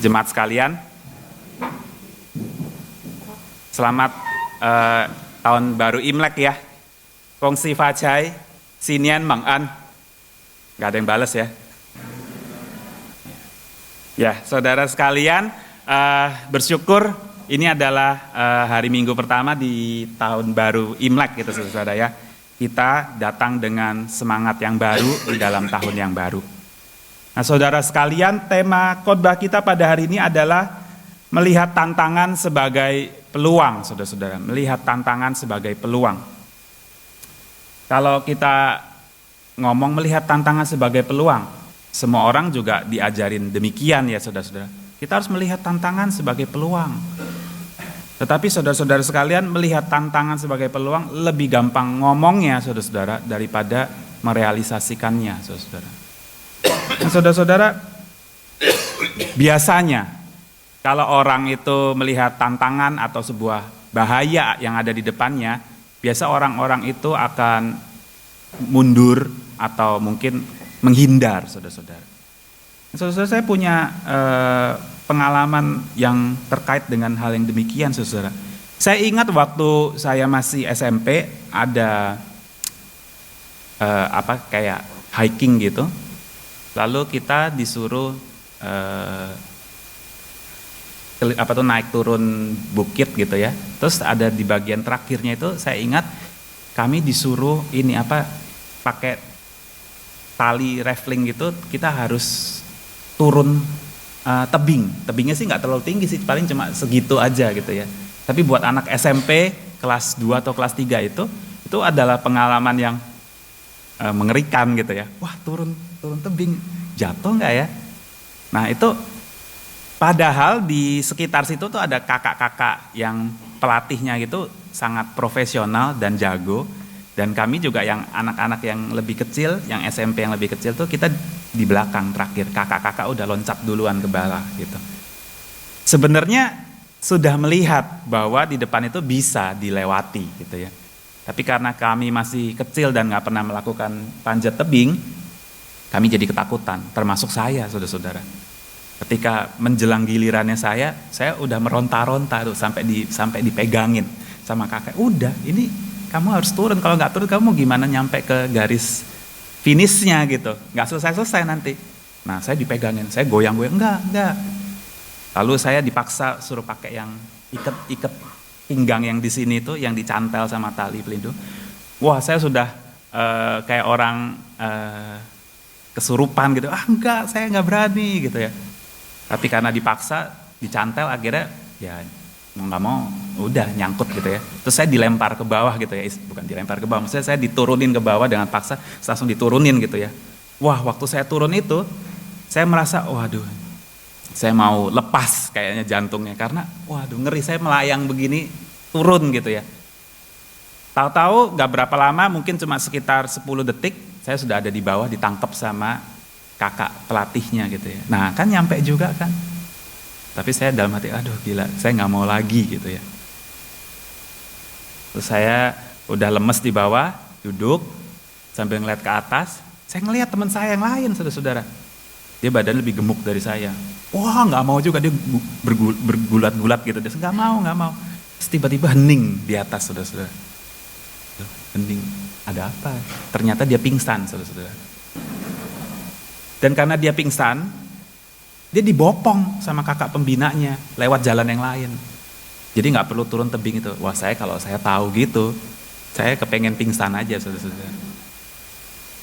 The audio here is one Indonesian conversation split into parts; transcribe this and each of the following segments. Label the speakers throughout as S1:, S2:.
S1: Jemaat sekalian, selamat tahun baru Imlek ya. Kongsi Fajai, Sinian Mang-an. Gak ada yang balas ya. Ya, saudara sekalian, bersyukur ini adalah hari Minggu pertama di tahun baru Imlek gitu saudara ya. Kita datang dengan semangat yang baru di dalam tahun yang baru. Nah saudara sekalian, tema khotbah kita pada hari ini adalah melihat tantangan sebagai peluang, saudara-saudara. Melihat tantangan sebagai peluang. Kalau kita ngomong melihat tantangan sebagai peluang, semua orang juga diajarin demikian ya saudara-saudara. Kita harus melihat tantangan sebagai peluang. Tetapi saudara-saudara sekalian, melihat tantangan sebagai peluang lebih gampang ngomongnya saudara-saudara daripada merealisasikannya saudara-saudara. Nah, saudara-saudara, biasanya kalau orang itu melihat tantangan atau sebuah bahaya yang ada di depannya, biasa orang-orang itu akan mundur atau mungkin menghindar, saudara-saudara. Saudara-saudara, saya punya pengalaman yang terkait dengan hal yang demikian, saudara. Saya ingat waktu saya masih SMP ada kayak hiking gitu. Lalu kita disuruh naik turun bukit gitu ya. Terus ada di bagian terakhirnya itu saya ingat kami disuruh pakai tali raffling gitu, kita harus turun tebing. Tebingnya sih nggak terlalu tinggi sih, paling cuma segitu aja gitu ya. Tapi buat anak SMP kelas 2 atau kelas 3 itu adalah pengalaman yang mengerikan gitu ya. Wah, turun tebing, jatuh nggak ya? Nah itu padahal di sekitar situ tuh ada kakak-kakak yang pelatihnya gitu sangat profesional dan jago. Dan kami juga yang anak-anak yang lebih kecil, yang SMP yang lebih kecil tuh kita di belakang terakhir. Kakak-kakak udah loncat duluan ke bawah gitu. Sebenarnya sudah melihat bahwa di depan itu bisa dilewati gitu ya. Tapi karena kami masih kecil dan nggak pernah melakukan panjat tebing, kami jadi ketakutan, termasuk saya, saudara-saudara. Ketika menjelang gilirannya saya udah meronta-ronta tuh sampai dipegangin sama kakek. Udah, ini kamu harus turun. Kalau nggak turun, kamu gimana nyampe ke garis finishnya gitu? Nggak selesai nanti. Nah, saya dipegangin, saya goyang-goyang, enggak. Lalu saya dipaksa suruh pakai yang iket pinggang yang di sini tuh, yang dicantel sama tali pelindung. Wah, saya sudah kayak orang kesurupan gitu. Enggak, saya nggak berani gitu ya. Tapi karena dipaksa, dicantel, akhirnya ya mau nggak mau, udah nyangkut gitu ya. Terus saya dilempar ke bawah gitu ya. Bukan dilempar ke bawah, maksudnya saya diturunin ke bawah dengan paksa, langsung diturunin gitu ya. Wah, waktu saya turun itu, saya merasa, waduh, saya mau lepas kayaknya jantungnya, karena waduh ngeri, saya melayang begini turun gitu ya. Tahu-tahu gak berapa lama, mungkin cuma sekitar 10 detik, saya sudah ada di bawah ditangkap sama kakak pelatihnya gitu ya. Nah kan nyampe juga kan. Tapi saya dalam hati, aduh gila, saya gak mau lagi gitu ya. Terus saya udah lemes di bawah, duduk sambil ngeliat ke atas. Saya ngeliat teman saya yang lain, saudara-saudara. Dia badan lebih gemuk dari saya. Wah, nggak mau juga, dia bergulat-gulat gitu. Dia nggak mau. Terus tiba-tiba hening di atas, saudara-saudara. Hening, ada apa? Ternyata dia pingsan, saudara-saudara. Dan karena dia pingsan, dia dibopong sama kakak pembinanya lewat jalan yang lain. Jadi nggak perlu turun tebing itu. Wah, kalau saya tahu gitu, saya kepengen pingsan aja, saudara-saudara.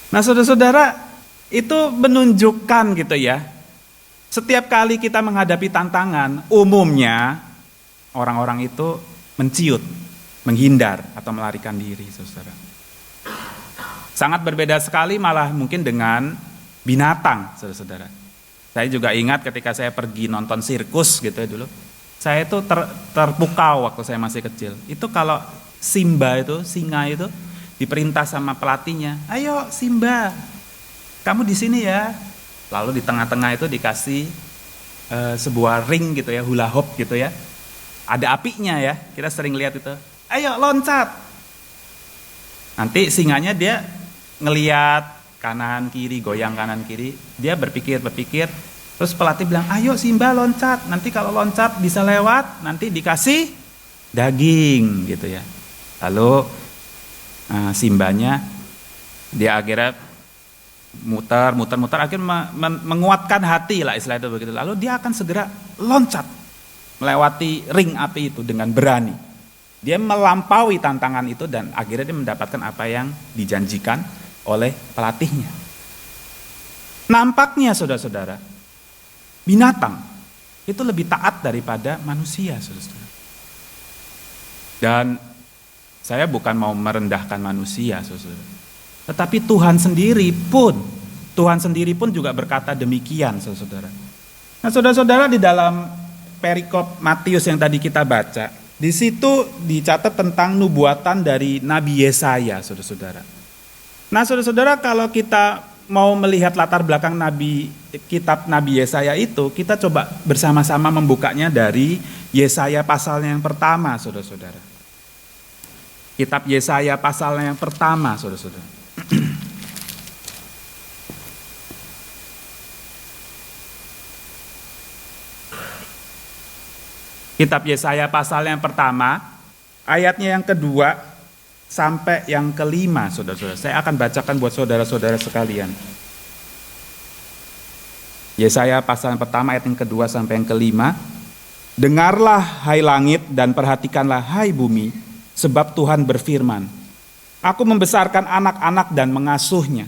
S1: Nah, saudara-saudara, itu menunjukkan gitu ya, setiap kali kita menghadapi tantangan, umumnya orang-orang itu menciut, menghindar atau melarikan diri, saudara. Sangat berbeda sekali malah mungkin dengan binatang, saudara-saudara. Saya juga ingat ketika saya pergi nonton sirkus gitu ya dulu, saya itu terpukau waktu saya masih kecil. Itu kalau Simba itu, singa itu diperintah sama pelatihnya, ayo Simba, kamu di sini ya. Lalu di tengah-tengah itu dikasih sebuah ring gitu ya, hula hoop gitu ya. Ada apinya ya, kita sering lihat itu. Ayo loncat. Nanti singanya dia ngeliat kanan kiri, goyang kanan kiri. Dia berpikir, Terus pelatih bilang, ayo Simba loncat, nanti kalau loncat bisa lewat, nanti dikasih daging gitu ya. Lalu Simbanya dia akhirnya muter, akhirnya menguatkan hati lah istilah itu begitu. Lalu dia akan segera loncat melewati ring api itu dengan berani. Dia melampaui tantangan itu dan akhirnya dia mendapatkan apa yang dijanjikan oleh pelatihnya. Nampaknya saudara-saudara, binatang itu lebih taat daripada manusia, saudara-saudara. Dan saya bukan mau merendahkan manusia, saudara. Tetapi Tuhan sendiri pun juga berkata demikian, saudara-saudara. Nah, saudara-saudara, di dalam perikop Matius yang tadi kita baca, di situ dicatat tentang nubuatan dari Nabi Yesaya, saudara-saudara. Nah, saudara-saudara, kalau kita mau melihat latar belakang kitab Nabi Yesaya itu, kita coba bersama-sama membukanya dari Yesaya pasalnya yang pertama, saudara-saudara. Kitab Yesaya pasalnya yang pertama, saudara-saudara. Kitab Yesaya pasal yang pertama, ayatnya yang kedua sampai yang kelima, saudara-saudara. Saya akan bacakan buat saudara-saudara sekalian. Yesaya pasal yang pertama ayat yang kedua sampai yang kelima. Dengarlah hai langit dan perhatikanlah hai bumi, sebab Tuhan berfirman, Aku membesarkan anak-anak dan mengasuhnya,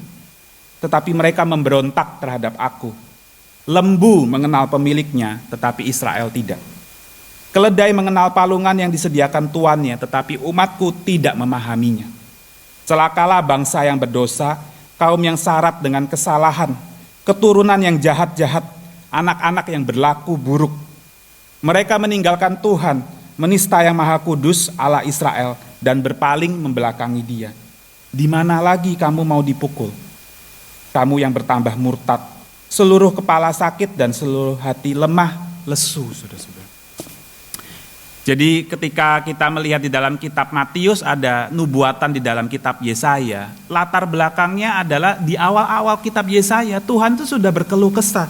S1: tetapi mereka memberontak terhadap aku. Lembu mengenal pemiliknya, tetapi Israel tidak. Keledai mengenal palungan yang disediakan tuannya, tetapi umatku tidak memahaminya. Celakalah bangsa yang berdosa, kaum yang syarat dengan kesalahan, keturunan yang jahat-jahat, anak-anak yang berlaku buruk. Mereka meninggalkan Tuhan, menista yang maha kudus Allah Israel, dan berpaling membelakangi dia. Di mana lagi kamu mau dipukul? Kamu yang bertambah murtad, seluruh kepala sakit dan seluruh hati lemah lesu, saudara-saudara. Jadi ketika kita melihat di dalam kitab Matius ada nubuatan di dalam kitab Yesaya, latar belakangnya adalah di awal-awal kitab Yesaya Tuhan itu sudah berkeluh kesah.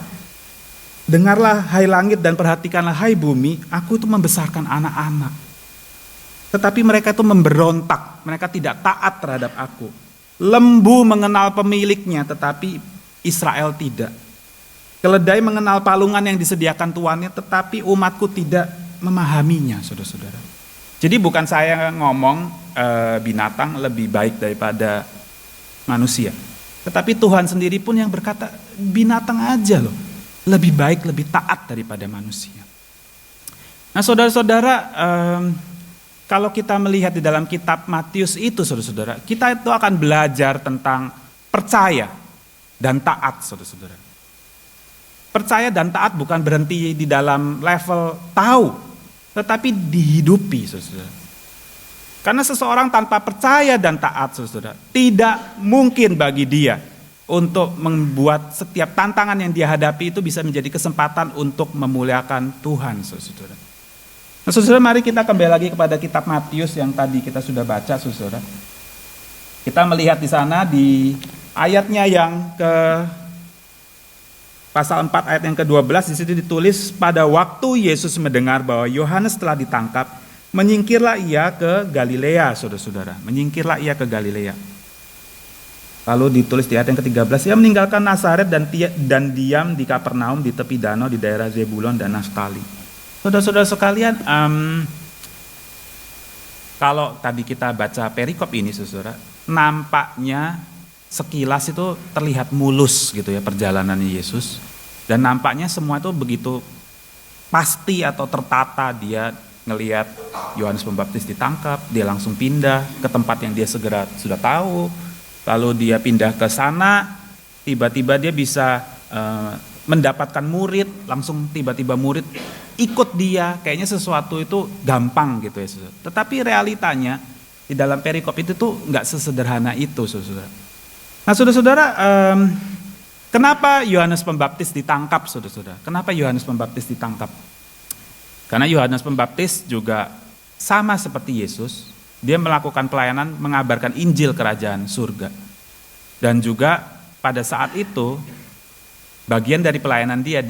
S1: Dengarlah hai langit dan perhatikanlah hai bumi, aku itu membesarkan anak-anak. Tetapi mereka itu memberontak, mereka tidak taat terhadap aku. Lembu mengenal pemiliknya, tetapi Israel tidak. Keledai mengenal palungan yang disediakan tuannya, tetapi umatku tidak memahaminya, saudara-saudara. Jadi bukan saya ngomong binatang lebih baik daripada manusia. Tetapi Tuhan sendiri pun yang berkata, binatang aja loh, lebih baik, lebih taat daripada manusia. Nah saudara-saudara, kalau kita melihat di dalam kitab Matius itu, saudara-saudara, kita itu akan belajar tentang percaya dan taat, saudara-saudara. Percaya dan taat bukan berhenti di dalam level tahu, tetapi dihidupi, saudara-saudara. Karena seseorang tanpa percaya dan taat, saudara-saudara, tidak mungkin bagi dia untuk membuat setiap tantangan yang dia hadapi itu bisa menjadi kesempatan untuk memuliakan Tuhan, saudara-saudara. Nah, saudara, mari kita kembali lagi kepada kitab Matius yang tadi kita sudah baca, saudara. Kita melihat di sana di ayatnya yang ke pasal 4 ayat yang ke-12, di situ ditulis, pada waktu Yesus mendengar bahwa Yohanes telah ditangkap, menyingkirlah ia ke Galilea, saudara-saudara. Menyingkirlah ia ke Galilea. Lalu ditulis di ayat yang ke-13, ia meninggalkan Nazaret dan diam di Kapernaum di tepi danau di daerah Zebulon dan Naftali. Saudara-saudara sekalian, kalau tadi kita baca perikop ini, saudara, nampaknya sekilas itu terlihat mulus gitu ya perjalanan Yesus, dan nampaknya semua itu begitu pasti atau tertata. Dia ngelihat Yohanes Pembaptis ditangkap, dia langsung pindah ke tempat yang dia sudah tahu, lalu dia pindah ke sana, tiba-tiba dia bisa mendapatkan murid, langsung tiba-tiba murid ikut dia, kayaknya sesuatu itu gampang gitu ya, saudara. Tetapi realitanya di dalam perikop itu tuh nggak sesederhana itu, saudara. Nah, saudara-saudara, kenapa Yohanes Pembaptis ditangkap, saudara-saudara? Kenapa Yohanes Pembaptis ditangkap? Karena Yohanes Pembaptis juga sama seperti Yesus, dia melakukan pelayanan mengabarkan Injil kerajaan surga. Dan juga pada saat itu bagian dari pelayanan dia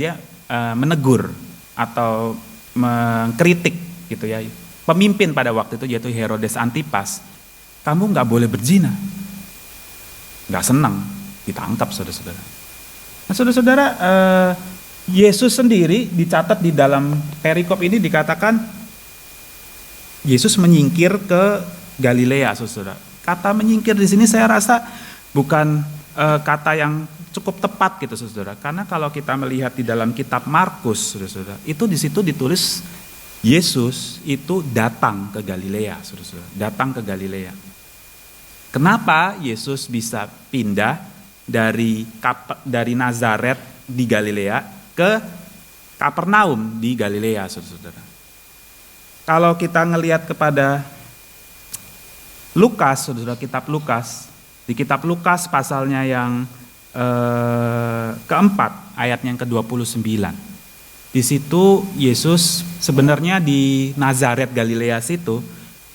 S1: menegur atau mengkritik gitu ya. Pemimpin pada waktu itu yaitu Herodes Antipas, kamu nggak boleh berzina. Nggak senang, ditangkap saudara-saudara. Nah saudara-saudara, Yesus sendiri dicatat di dalam perikop ini dikatakan Yesus menyingkir ke Galilea, saudara. Kata menyingkir di sini saya rasa bukan kata yang cukup tepat gitu, saudara. Karena kalau kita melihat di dalam kitab Markus, saudara, itu di situ ditulis Yesus itu datang ke Galilea, saudara. Datang ke Galilea. Kenapa Yesus bisa pindah dari Nazaret di Galilea ke Kapernaum di Galilea, saudara. Kalau kita ngelihat kepada Lukas, saudara, kitab Lukas, di kitab Lukas pasalnya yang keempat, ayatnya yang ke-29. Di situ Yesus sebenarnya di Nazaret Galilea situ,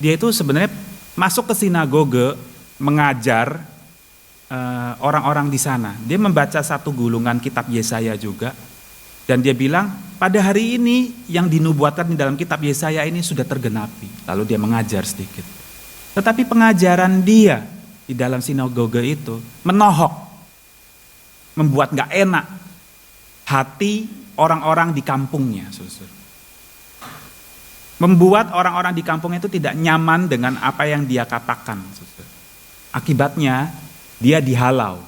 S1: dia itu sebenarnya masuk ke sinagoge mengajar orang-orang di sana. Dia membaca satu gulungan kitab Yesaya juga, dan dia bilang pada hari ini yang dinubuatkan di dalam kitab Yesaya ini sudah tergenapi. Lalu dia mengajar sedikit. Tetapi pengajaran dia di dalam sinagoge itu menohok, membuat gak enak hati orang-orang di kampungnya, saudara. Membuat orang-orang di kampungnya itu tidak nyaman dengan apa yang dia katakan, saudara. Akibatnya dia dihalau,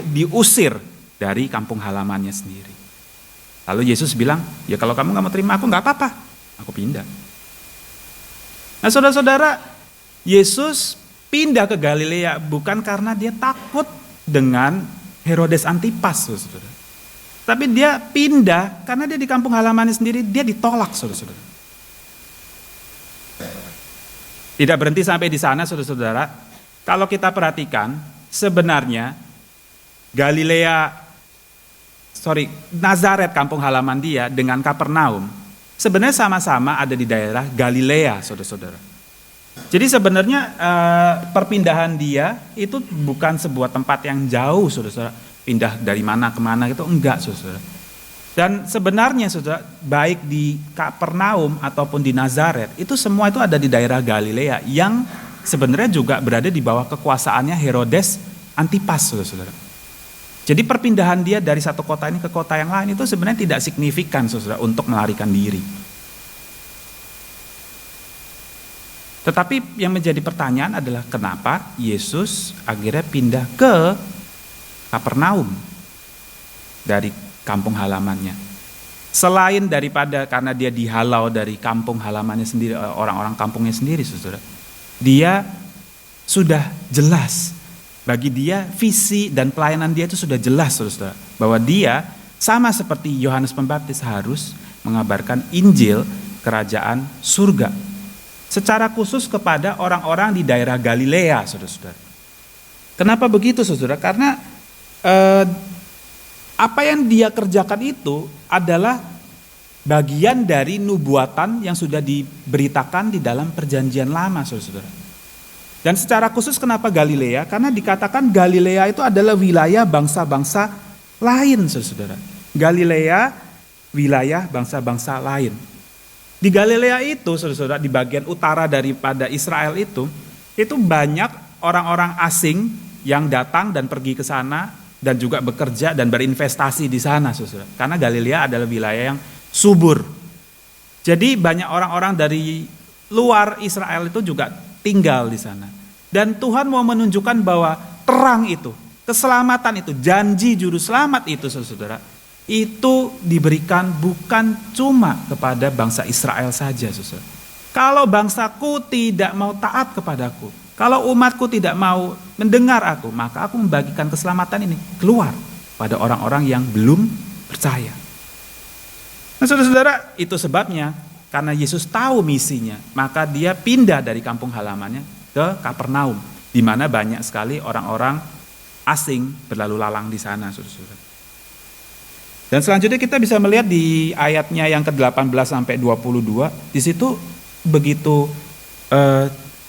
S1: diusir dari kampung halamannya sendiri. Lalu Yesus bilang, ya kalau kamu gak mau terima aku gak apa-apa, aku pindah. Nah saudara-saudara, Yesus pindah ke Galilea bukan karena dia takut dengan Herodes Antipas, saudara. Tapi dia pindah karena dia di kampung halamannya sendiri, dia ditolak, saudara. Tidak berhenti sampai di sana, saudara. Kalau kita perhatikan, sebenarnya Nazaret kampung halaman dia dengan Kapernaum, sebenarnya sama-sama ada di daerah Galilea, saudara-saudara. Jadi sebenarnya perpindahan dia itu bukan sebuah tempat yang jauh, saudara. Pindah dari mana ke mana itu enggak, saudara. Dan sebenarnya, saudara, baik di Kapernaum ataupun di Nazaret, itu semua itu ada di daerah Galilea yang sebenarnya juga berada di bawah kekuasaannya Herodes Antipas, saudara. Jadi perpindahan dia dari satu kota ini ke kota yang lain itu sebenarnya tidak signifikan, saudara, untuk melarikan diri. Tetapi yang menjadi pertanyaan adalah kenapa Yesus akhirnya pindah ke Kapernaum dari kampung halamannya. Selain daripada karena dia dihalau dari kampung halamannya sendiri, orang-orang kampungnya sendiri, saudara. Dia sudah jelas, bagi dia visi dan pelayanan dia itu sudah jelas, saudara. Bahwa dia sama seperti Yohanes Pembaptis harus mengabarkan Injil kerajaan surga. Secara khusus kepada orang-orang di daerah Galilea, saudara-saudara. Kenapa begitu, saudara? Karena apa yang dia kerjakan itu adalah bagian dari nubuatan yang sudah diberitakan di dalam perjanjian lama, saudara-saudara. Dan secara khusus kenapa Galilea? Karena dikatakan Galilea itu adalah wilayah bangsa-bangsa lain, saudara-saudara. Galilea, wilayah bangsa-bangsa lain. Di Galilea itu, saudara-saudara, di bagian utara daripada Israel itu banyak orang-orang asing yang datang dan pergi ke sana dan juga bekerja dan berinvestasi di sana, saudara. Karena Galilea adalah wilayah yang subur. Jadi banyak orang-orang dari luar Israel itu juga tinggal di sana. Dan Tuhan mau menunjukkan bahwa terang itu, keselamatan itu, janji juru selamat itu, saudara, itu diberikan bukan cuma kepada bangsa Israel saja, saudara. Kalau bangsaku tidak mau taat kepadaku, kalau umatku tidak mau mendengar aku, maka aku membagikan keselamatan ini keluar pada orang-orang yang belum percaya. Nah, saudara-saudara, itu sebabnya karena Yesus tahu misinya, maka dia pindah dari kampung halamannya ke Kapernaum, di mana banyak sekali orang-orang asing berlalu lalang di sana, saudara-saudara. Dan selanjutnya kita bisa melihat di ayatnya yang ke-18 sampai 22, di situ begitu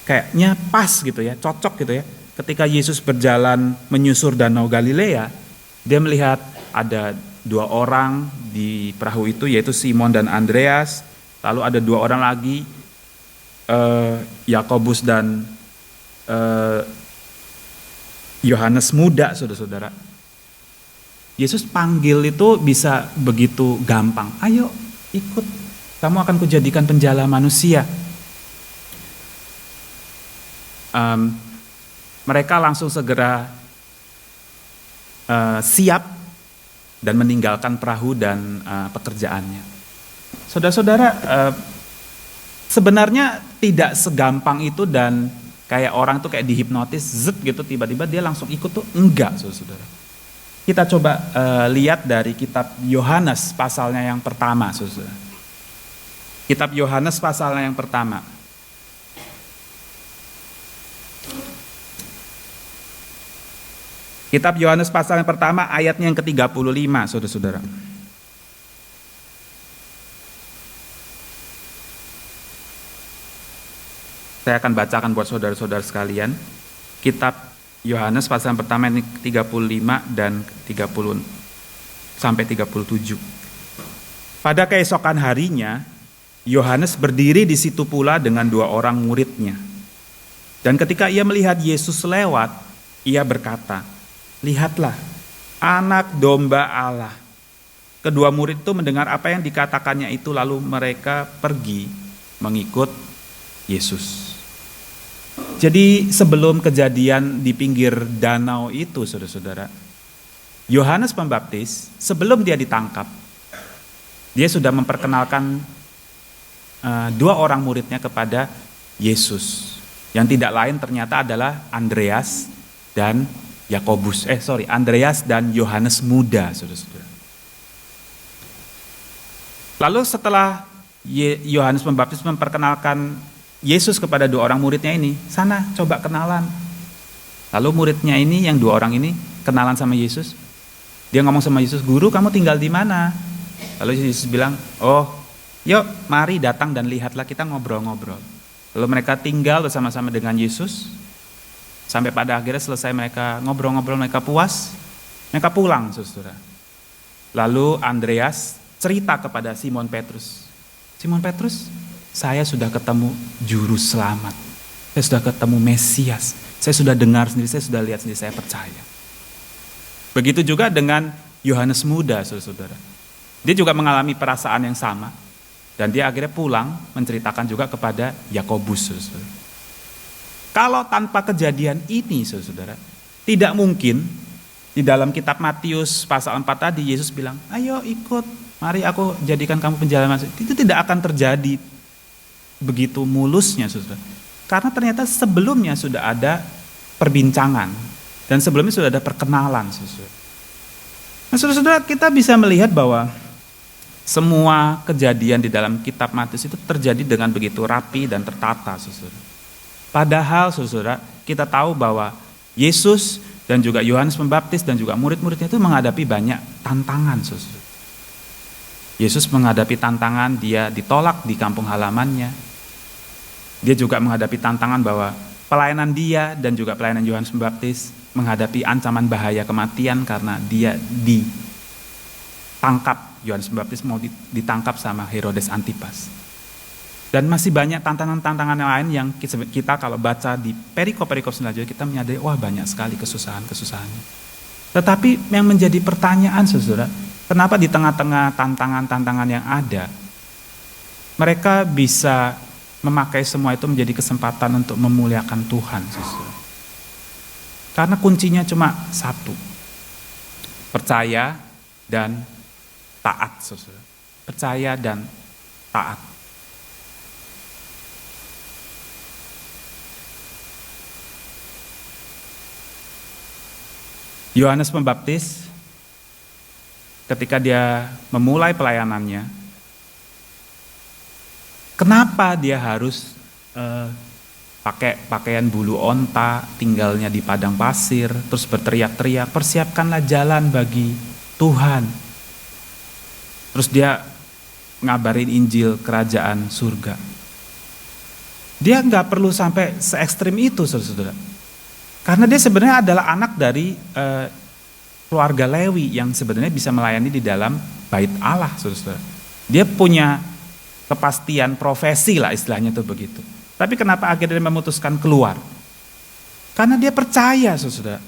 S1: kayaknya pas gitu ya, cocok gitu ya. Ketika Yesus berjalan menyusur danau Galilea, dia melihat ada 2 orang di perahu itu, yaitu Simon dan Andreas. Lalu ada 2 orang lagi, Yakobus dan Yohanes muda, saudara-saudara. Yesus panggil itu bisa begitu gampang. Ayo ikut, kamu akan kujadikan penjala manusia. Mereka langsung segera siap dan meninggalkan perahu dan pekerjaannya. Saudara-saudara, sebenarnya tidak segampang itu dan kayak orang tuh kayak dihipnotis, zet gitu, tiba-tiba dia langsung ikut tuh, enggak, saudara-saudara. Kita coba lihat dari kitab Yohanes pasalnya yang pertama, saudara. Kitab Yohanes pasalnya yang pertama. Kitab Yohanes pasal yang pertama ayatnya yang ke-35, saudara-saudara. Saya akan bacakan buat saudara-saudara sekalian. Kitab Yohanes pasal yang pertama ini 35 dan 30 sampai 37. Pada keesokan harinya, Yohanes berdiri di situ pula dengan 2 orang muridnya. Dan ketika ia melihat Yesus lewat, ia berkata, "Lihatlah, anak domba Allah." Kedua murid itu mendengar apa yang dikatakannya itu, lalu mereka pergi mengikut Yesus. Jadi sebelum kejadian di pinggir danau itu, saudara-saudara, Yohanes Pembaptis sebelum dia ditangkap, dia sudah memperkenalkan 2 orang muridnya kepada Yesus. Yang tidak lain ternyata adalah Andreas dan Andreas dan Yohanes muda, saudara-saudara. Lalu setelah Yohanes Pembaptis memperkenalkan Yesus kepada 2 orang muridnya ini, sana coba kenalan. Lalu muridnya ini, yang 2 orang ini kenalan sama Yesus. Dia ngomong sama Yesus, "Guru, kamu tinggal di mana?" Lalu Yesus bilang, "Oh, yuk mari datang dan lihatlah, kita ngobrol-ngobrol." Lalu mereka tinggal bersama-sama dengan Yesus. Sampai pada akhirnya selesai mereka ngobrol-ngobrol, mereka puas, mereka pulang, saudara. Lalu Andreas cerita kepada Simon Petrus, "Simon Petrus, saya sudah ketemu juru selamat. Saya sudah ketemu Mesias. Saya sudah dengar sendiri, saya sudah lihat sendiri, saya percaya." Begitu juga dengan Yohanes muda, saudara-saudara. Dia juga mengalami perasaan yang sama. Dan dia akhirnya pulang menceritakan juga kepada Yakobus, saudara. Kalau tanpa kejadian ini, saudara, tidak mungkin di dalam kitab Matius pasal 4 tadi Yesus bilang, "Ayo ikut, mari aku jadikan kamu penjala manusia." Itu tidak akan terjadi begitu mulusnya, saudara. Karena ternyata sebelumnya sudah ada perbincangan dan sebelumnya sudah ada perkenalan, saudara. Nah, saudara-saudara, kita bisa melihat bahwa semua kejadian di dalam kitab Matius itu terjadi dengan begitu rapi dan tertata, saudara. Padahal, saudara, kita tahu bahwa Yesus dan juga Yohanes Pembaptis dan juga murid-muridnya itu menghadapi banyak tantangan, saudara. Yesus menghadapi tantangan, dia ditolak di kampung halamannya. Dia juga menghadapi tantangan bahwa pelayanan dia dan juga pelayanan Yohanes Pembaptis menghadapi ancaman bahaya kematian karena dia ditangkap. Yohanes Pembaptis mau ditangkap sama Herodes Antipas. Dan masih banyak tantangan-tantangan yang lain yang kita kalau baca di perikop-perikop selanjutnya kita menyadari, wah banyak sekali kesusahan-kesusahannya. Tetapi yang menjadi pertanyaan, saudara, kenapa di tengah-tengah tantangan-tantangan yang ada, mereka bisa memakai semua itu menjadi kesempatan untuk memuliakan Tuhan, saudara. Karena kuncinya cuma satu, percaya dan taat, saudara. Percaya dan taat. Yohanes Pembaptis ketika dia memulai pelayanannya, kenapa dia harus pakai pakaian bulu onta, tinggalnya di padang pasir, terus berteriak-teriak, "Persiapkanlah jalan bagi Tuhan." Terus dia ngabarin Injil kerajaan surga. Dia nggak perlu sampai se ekstrim itu, saudara. Karena dia sebenarnya adalah anak dari keluarga Lewi yang sebenarnya bisa melayani di dalam bait Allah, saudara-saudara. Dia punya kepastian profesi lah istilahnya tuh begitu. Tapi kenapa akhirnya dia memutuskan keluar? Karena dia percaya, saudara,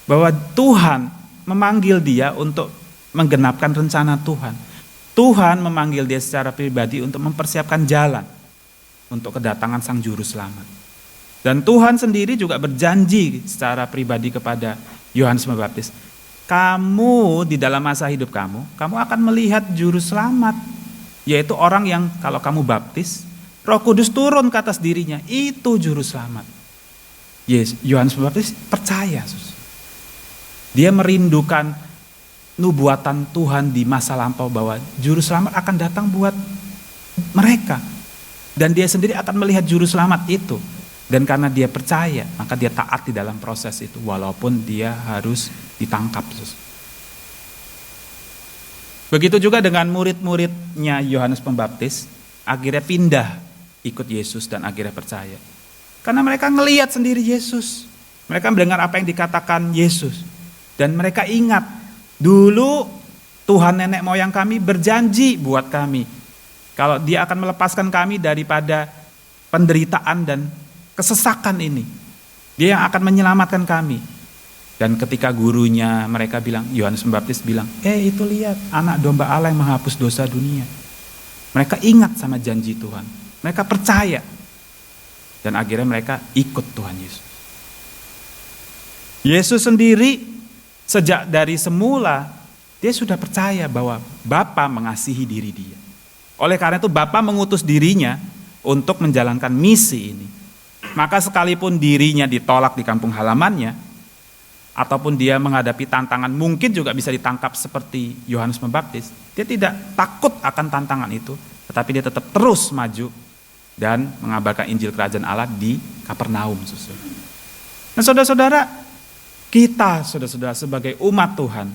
S1: bahwa Tuhan memanggil dia untuk menggenapkan rencana Tuhan. Tuhan memanggil dia secara pribadi untuk mempersiapkan jalan untuk kedatangan Sang Juru Selamat. Dan Tuhan sendiri juga berjanji secara pribadi kepada Yohanes Pembaptis, kamu di dalam masa hidup kamu akan melihat Juru Selamat, yaitu orang yang kalau kamu baptis, Roh Kudus turun ke atas dirinya, itu Juru Selamat. Yohanes Pembaptis percaya, dia merindukan nubuatan Tuhan di masa lampau bahwa Juru Selamat akan datang buat mereka. Dan dia sendiri akan melihat Juru Selamat itu. Dan karena dia percaya, maka dia taat di dalam proses itu. Walaupun dia harus ditangkap. Begitu juga dengan murid-muridnya Yohanes Pembaptis. Akhirnya pindah ikut Yesus dan akhirnya percaya. Karena mereka ngelihat sendiri Yesus. Mereka mendengar apa yang dikatakan Yesus. Dan mereka ingat, dulu Tuhan nenek moyang kami berjanji buat kami, kalau dia akan melepaskan kami daripada penderitaan dan kesesakan ini. Dia yang akan menyelamatkan kami. Dan ketika gurunya mereka bilang, Yohanes Pembaptis bilang, itu lihat anak domba Allah yang menghapus dosa dunia. Mereka ingat sama janji Tuhan. Mereka percaya. Dan akhirnya mereka ikut Tuhan Yesus. Yesus sendiri sejak dari semula, dia sudah percaya bahwa Bapa mengasihi diri dia. Oleh karena itu Bapa mengutus dirinya untuk menjalankan misi ini. Maka sekalipun dirinya ditolak di kampung halamannya, ataupun dia menghadapi tantangan mungkin juga bisa ditangkap seperti Yohanes Pembaptis, dia tidak takut akan tantangan itu, tetapi dia tetap terus maju dan mengabarkan Injil Kerajaan Allah di Kapernaum. Nah saudara-saudara, kita saudara-saudara sebagai umat Tuhan,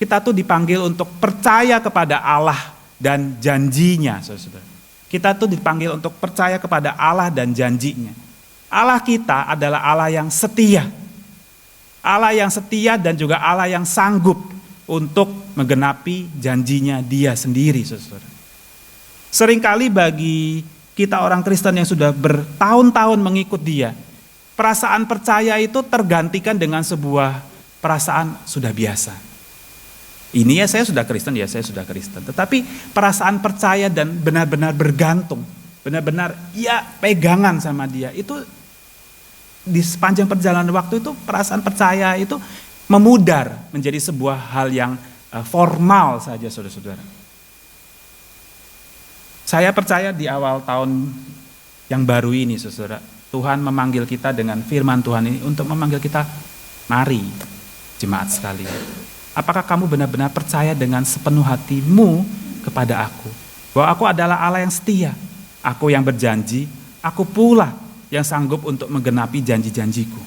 S1: kita tuh dipanggil untuk percaya kepada Allah dan janjinya, saudara-saudara. Kita tuh dipanggil untuk percaya kepada Allah dan janjinya. Allah kita adalah Allah yang setia. Allah yang setia dan juga Allah yang sanggup untuk menggenapi janjinya dia sendiri, saudara. Seringkali bagi kita orang Kristen yang sudah bertahun-tahun mengikut dia, perasaan percaya itu tergantikan dengan sebuah perasaan sudah biasa. Ini ya saya sudah Kristen, ya saya sudah Kristen. Tetapi perasaan percaya dan benar-benar bergantung, benar-benar ya pegangan sama dia, itu di sepanjang perjalanan waktu itu perasaan percaya itu memudar menjadi sebuah hal yang formal saja, saudara-saudara. Saya percaya di awal tahun yang baru ini, saudara, Tuhan memanggil kita dengan firman Tuhan ini untuk memanggil kita, mari jemaat sekalian. Apakah kamu benar-benar percaya dengan sepenuh hatimu kepada aku? Bahwa aku adalah Allah yang setia, aku yang berjanji, aku pula yang sanggup untuk menggenapi janji-janjiku.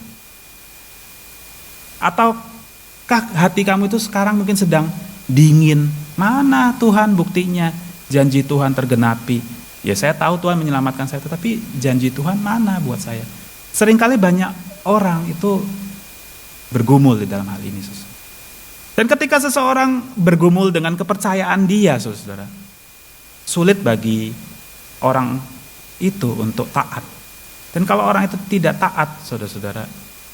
S1: Ataukah hati kamu itu sekarang mungkin sedang dingin? Mana Tuhan buktinya janji Tuhan tergenapi? Ya saya tahu Tuhan menyelamatkan saya, tetapi janji Tuhan mana buat saya? Seringkali banyak orang itu bergumul di dalam hal ini, saudara. Dan ketika seseorang bergumul dengan kepercayaan dia, saudara, sulit bagi orang itu untuk taat. Dan kalau orang itu tidak taat, saudara-saudara,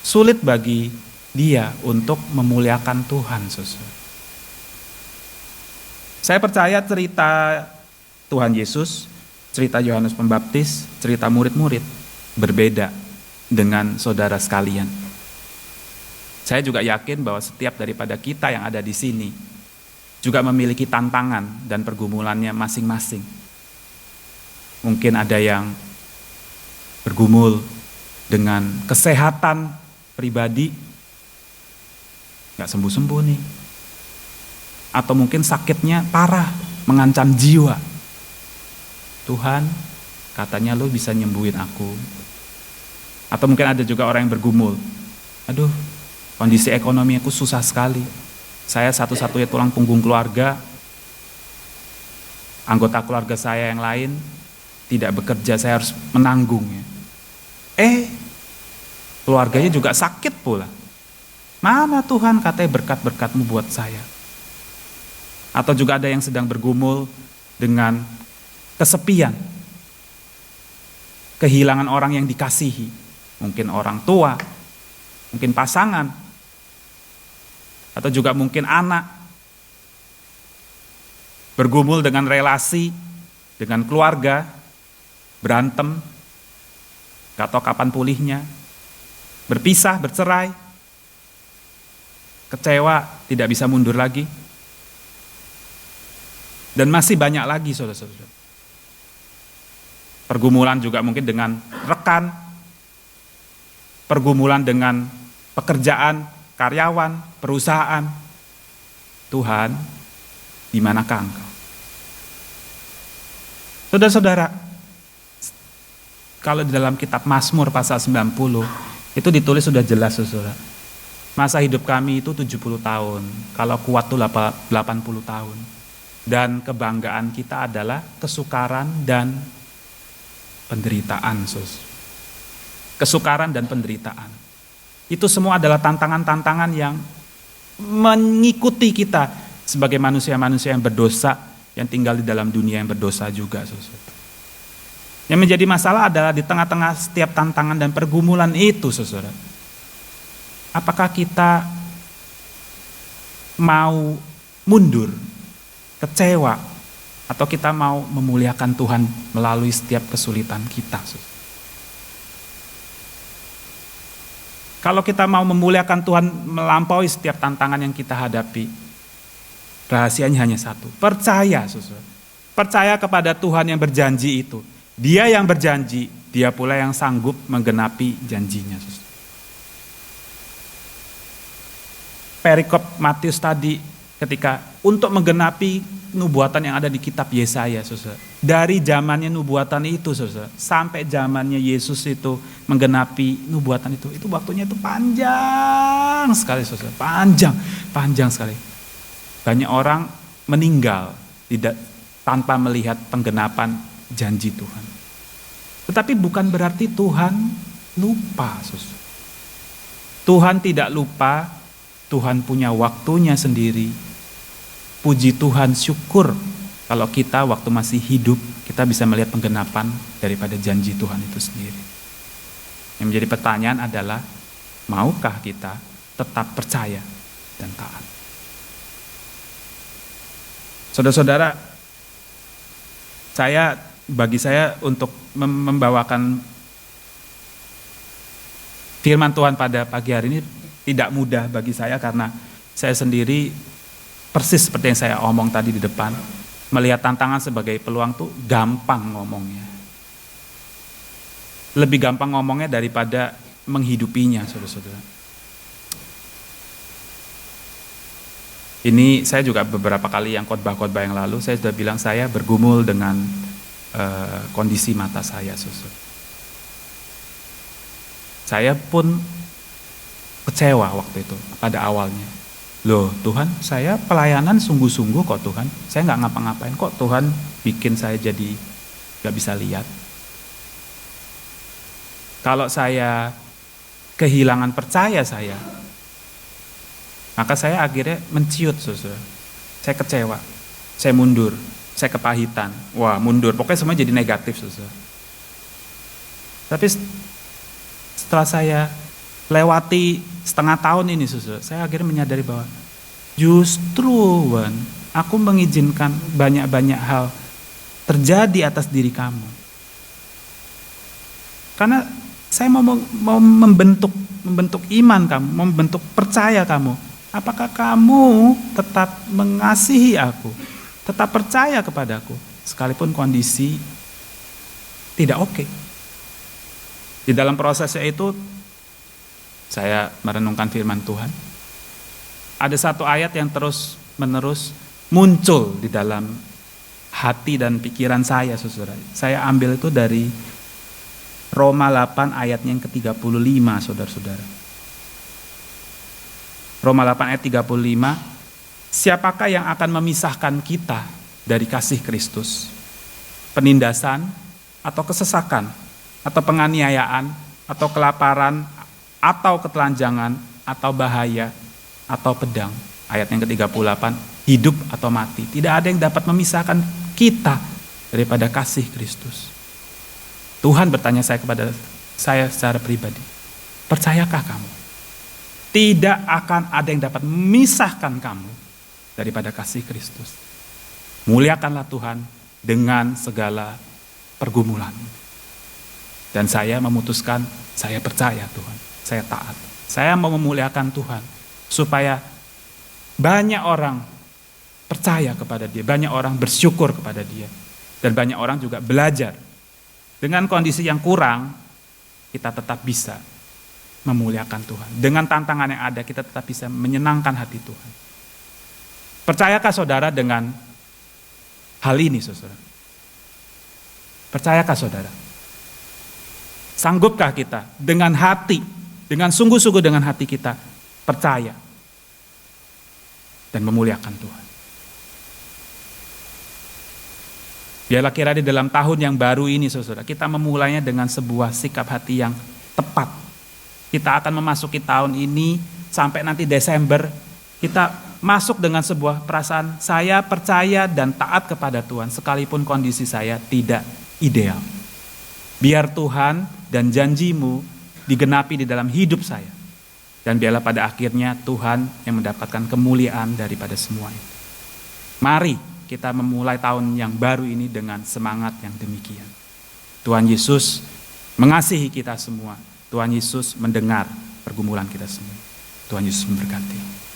S1: sulit bagi dia untuk memuliakan Tuhan, saudara. Saya percaya cerita Tuhan Yesus, cerita Yohanes Pembaptis, cerita murid-murid berbeda dengan saudara sekalian. Saya juga yakin bahwa setiap daripada kita yang ada di sini juga memiliki tantangan dan pergumulannya masing-masing. Mungkin ada yang bergumul dengan kesehatan pribadi, gak sembuh-sembuh nih. Atau mungkin sakitnya parah, mengancam jiwa. Tuhan, katanya lo bisa nyembuhin aku. Atau mungkin ada juga orang yang bergumul, aduh, kondisi ekonomi aku susah sekali. Saya satu-satunya tulang punggung keluarga. Anggota keluarga saya yang lain tidak bekerja, saya harus menanggungnya. Keluarganya juga sakit pula. Mana Tuhan katanya berkat-berkat-Mu buat saya? Atau juga ada yang sedang bergumul dengan kesepian, kehilangan orang yang dikasihi, mungkin orang tua, mungkin pasangan, atau juga mungkin anak, bergumul dengan relasi, dengan keluarga, berantem, gak tahu kapan pulihnya, berpisah, bercerai, kecewa, tidak bisa mundur lagi, dan masih banyak lagi saudara-saudara. Pergumulan juga mungkin dengan rekan, pergumulan dengan pekerjaan, karyawan, perusahaan. Tuhan, di manakah Engkau? Saudara-saudara, kalau di dalam kitab Mazmur pasal 90, itu ditulis sudah jelas saudara. Masa hidup kami itu 70 tahun, kalau kuat itu 80 tahun. Dan kebanggaan kita adalah kesukaran dan penderitaan, kesukaran dan penderitaan. Itu semua adalah tantangan-tantangan yang mengikuti kita sebagai manusia-manusia yang berdosa, yang tinggal di dalam dunia yang berdosa juga. Yang menjadi masalah adalah di tengah-tengah setiap tantangan dan pergumulan itu, saudara. Apakah kita mau mundur, kecewa, atau kita mau memuliakan Tuhan melalui setiap kesulitan kita? Kalau kita mau memuliakan Tuhan melampaui setiap tantangan yang kita hadapi, rahasianya hanya satu, percaya saudara. Percaya kepada Tuhan yang berjanji itu. Dia yang berjanji, Dia pula yang sanggup menggenapi janjinya. Saudara. Perikop Matius tadi ketika untuk menggenapi nubuatan yang ada di kitab Yesaya, saudara. Dari zamannya nubuatan itu, saudara, sampai zamannya Yesus itu menggenapi nubuatan itu waktunya itu panjang sekali, saudara. Panjang sekali. Banyak orang meninggal tanpa melihat penggenapan janji Tuhan. Tetapi bukan berarti Tuhan lupa, saudara. Tuhan tidak lupa. Tuhan punya waktunya sendiri. Puji Tuhan, syukur kalau kita waktu masih hidup, kita bisa melihat penggenapan daripada janji Tuhan itu sendiri. Yang menjadi pertanyaan adalah, maukah kita tetap percaya dan taat? Saudara-saudara, bagi saya untuk membawakan firman Tuhan pada pagi hari ini tidak mudah bagi saya karena saya sendiri persis seperti yang saya omong tadi di depan, melihat tantangan sebagai peluang tuh gampang ngomongnya. Lebih gampang ngomongnya daripada menghidupinya, saudara-saudara. Ini saya juga beberapa kali yang khotbah-khotbah yang lalu, saya sudah bilang saya bergumul dengan kondisi mata saya, saudara. Saya pun kecewa waktu itu pada awalnya. Loh Tuhan, saya pelayanan sungguh-sungguh kok Tuhan. Saya nggak ngapa-ngapain kok Tuhan bikin saya jadi nggak bisa lihat. Kalau saya kehilangan percaya saya, maka saya akhirnya menciut, saudara. Saya kecewa, saya mundur, saya kepahitan. Wah mundur, pokoknya semua jadi negatif, saudara. Tapi setelah saya lewati setengah tahun ini, saudara, saya akhirnya menyadari bahwa justru aku mengizinkan banyak-banyak hal terjadi atas diri kamu. Karena saya mau membentuk iman kamu, membentuk percaya kamu. Apakah kamu tetap mengasihi aku, tetap percaya kepadaku, sekalipun kondisi tidak oke. Di dalam prosesnya itu, saya merenungkan firman Tuhan. Ada satu ayat yang terus menerus muncul di dalam hati dan pikiran saya, saudara. Saya ambil itu dari Roma 8 ayatnya yang ke-35, saudara-saudara. Roma 8 ayat 35, siapakah yang akan memisahkan kita dari kasih Kristus? Penindasan, atau kesesakan, atau penganiayaan, atau kelaparan, atau ketelanjangan, atau bahaya atau pedang. Ayat yang ke-38, hidup atau mati. Tidak ada yang dapat memisahkan kita daripada kasih Kristus. Tuhan bertanya kepada saya secara pribadi, percayakah kamu? Tidak akan ada yang dapat memisahkan kamu daripada kasih Kristus. Muliakanlah Tuhan dengan segala pergumulan. Dan saya memutuskan, saya percaya Tuhan, saya taat. Saya mau memuliakan Tuhan, supaya banyak orang percaya kepada Dia, banyak orang bersyukur kepada Dia, dan banyak orang juga belajar. Dengan kondisi yang kurang, kita tetap bisa memuliakan Tuhan. Dengan tantangan yang ada, kita tetap bisa menyenangkan hati Tuhan. Percayakah saudara dengan hal ini, saudara? Percayakah saudara? Sanggupkah kita dengan hati, dengan sungguh-sungguh dengan hati kita, percaya dan memuliakan Tuhan? Biarlah kira di dalam tahun yang baru ini, saudara, kita memulainya dengan sebuah sikap hati yang tepat. Kita akan memasuki tahun ini sampai nanti Desember, kita masuk dengan sebuah perasaan, saya percaya dan taat kepada Tuhan, sekalipun kondisi saya tidak ideal. Biar Tuhan dan janjimu digenapi di dalam hidup saya. Dan biarlah pada akhirnya Tuhan yang mendapatkan kemuliaan daripada semua itu. Mari kita memulai tahun yang baru ini dengan semangat yang demikian. Tuhan Yesus mengasihi kita semua. Tuhan Yesus mendengar pergumulan kita semua. Tuhan Yesus memberkati.